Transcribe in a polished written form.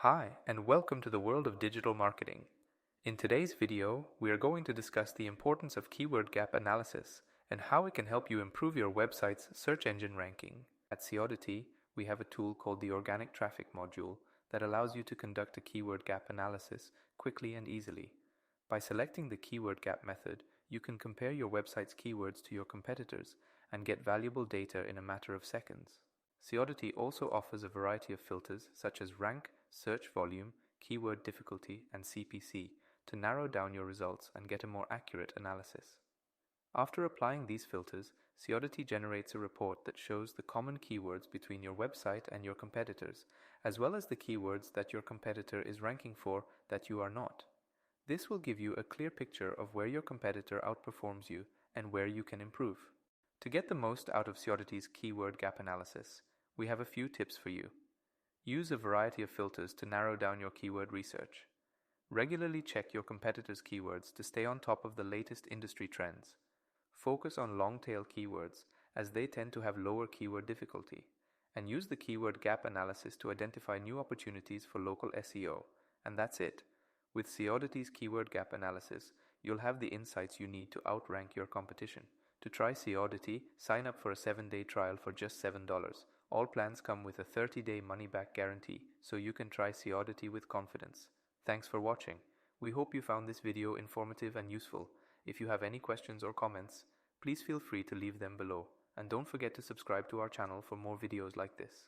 Hi, and welcome to the world of digital marketing. In today's video, we are going to discuss the importance of keyword gap analysis and how it can help you improve your website's search engine ranking. At Seodity, we have a tool called the Organic Traffic module that allows you to conduct a keyword gap analysis quickly and easily. By selecting the keyword gap method, you can compare your website's keywords to your competitors and get valuable data in a matter of seconds. Seodity also offers a variety of filters such as rank, search volume, keyword difficulty, and CPC to narrow down your results and get a more accurate analysis. After applying these filters, Seodity generates a report that shows the common keywords between your website and your competitors, as well as the keywords that your competitor is ranking for that you are not. This will give you a clear picture of where your competitor outperforms you and where you can improve. To get the most out of Seodity's keyword gap analysis, we have a few tips for you. Use a variety of filters to narrow down your keyword research. Regularly check your competitors' keywords to stay on top of the latest industry trends. Focus on long-tail keywords as they tend to have lower keyword difficulty, and use the keyword gap analysis to identify new opportunities for local SEO. And that's it. With Seodity's keyword gap analysis, you'll have the insights you need to outrank your competition. To try Seodity, sign up for a 7-day trial for just $7. All plans come with a 30-day money-back guarantee, so you can try Seodity with confidence. Thanks for watching. We hope you found this video informative and useful. If you have any questions or comments, please feel free to leave them below. And don't forget to subscribe to our channel for more videos like this.